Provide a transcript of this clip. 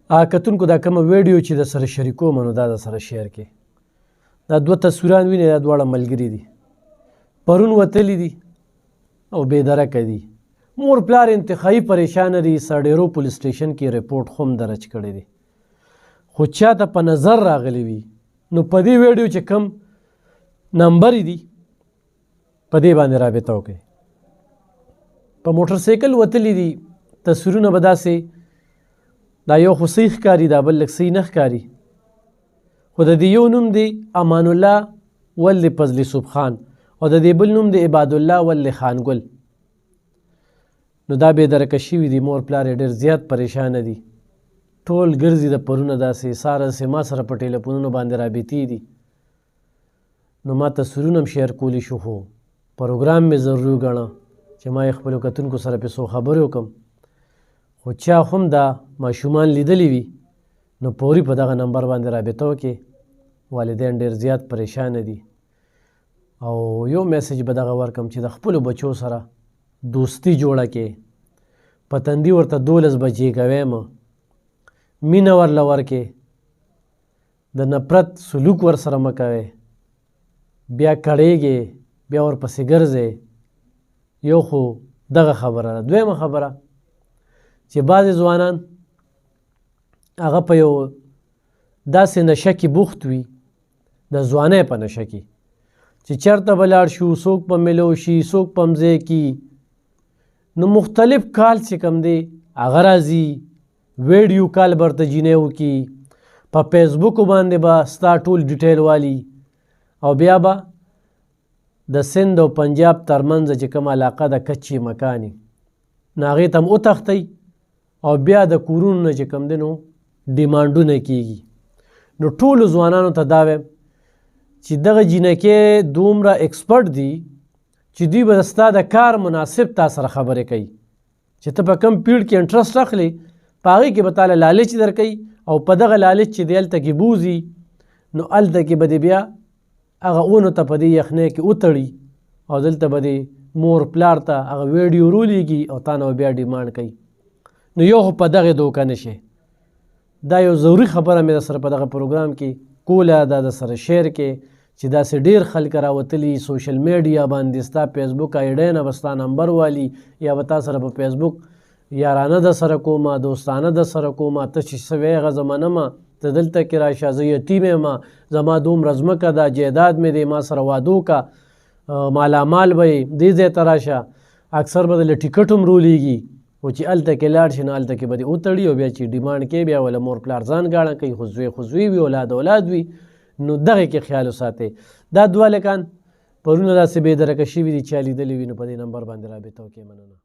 کتونکو دا کومه ویډیو چې د سره شریکوم نو دا د سره شیر کې دا دوه تصویران ویني دا دواړه ملګري دي پرون وتلي دي او بېدرکه دي مور پلار انتخابي پریشانه دي ساډیرو پولیس سټیشن کې رپورټ هم درج کړی دی خو چاته په نظر راغلی وي نو په دې ویډیو چې کم نمبر دي په دې باندې رابطه وکړئ په موټر سایکل وتلي دي تصویرونه به داسې دا یو خو صحیح ښکاري دا بل لږ صحیح نه ښکاري خو د دې یو نوم دی امان الله ول فضل یوسف خان او د دې بل نوم دی عباد الله ول خانګل نو دا بېدرکه شوي دي مور پلار یې ډېر زیات پریشانه دي ټول ګرځي د پرونه داسې ساره سې ما سره په ټیلیفونونو باندې رابطې دي نو ما تصویرونه هم شیر کولی شو خو پروګرام مې ضروري ګڼه چې ما یې خپلو کتونکو سره پې څو خبرې وکړم خو چا هم دا ماشومان لیدلی وي نو پوري په دغه نمبر باندې رابطه وکړي والدین ډېر زیات پریشانه دي او یو میسج به دغه ورکړم چې د خپلو بچو سره دوستي جوړه کې په تندي ورته 12 بجې کویم مینه ورله ورکې د نفرت سلوک ورسره مه کوئ بیا کړېږې بیا ورپسې ګرځئ یو خو دغه خبره ده دویمه خبره چې بعضې ځوانان هغه په یو داسې نشه کې بوخت وي د ځوانۍ په نشه کې چې چېرته به لاړ شو څوک په میلو شي څوک په مځای کې نو مختلف کال چې کوم دی هغه راځي ویډیو کال به ورته جینۍ وکړي په فیسبوکو باندې به ستا ټول ډیټیل والي او بیا به د سند او پنجاب ترمنځ چې کوم علاقه د کچې مکاني نو هغې ته هم وتښتئ او بیا د کورونو نه چې کوم دی نو ډیمانډونه کیږي نو ټولو ځوانانو ته دا وایم چې دغه جینکې دومره ایکسپرټ دي چې دوی به ستا د کار مناسب تا سره خبرې کوي چې ته په کم پیډ کې انټرسټ اخلي په هغې کې به تاله لالچ درکوي او په دغه لالچ چې دی هلته کې بوځي نو هلته کې به دې بیا هغه اونو ته په دې یخنۍ کې وتړي او دلته به دې مور پلار ته هغه ویډیو رولیږي او تا نه بیا ډیمانډ کوي نو یو خو په دغې دوکه نه شي دا یو ضروري خبره مې در سره په دغه پروګرام کې کوله دا در سره شیر کې چې داسې ډېر خلک راوتلي سوشل میډیا باندې ستا فیسبوک آیډۍ نه به ستا نمبر والي یا به تا سره په فیسبوک یارانه در سره کومه دوستانه در سره کومه ته چې څه وایې هغه زه منمه ته دلته کې راشه زه یتیم یم زما دومره ځمکه ده جایداد مې دی ما سره واده وکړه مالامال به یې دې ځای ته راشه اکثر به دله ټیکټ هم رولیږي خو چې هلته کې لاړ شي نو هلته کې به دې وتړي او بیا چې ډیمانډ کوي بیا وله مور پلار ځان ګاڼه کوي خو زوی خو زوی وي اولاد وي نو دغې کې خیال وساتئ دا دوه لکان پرونه داسې بېدرکه شوي دي چا لیدلي وي نو په دې نمبر باندې رابطه وکړئ مننه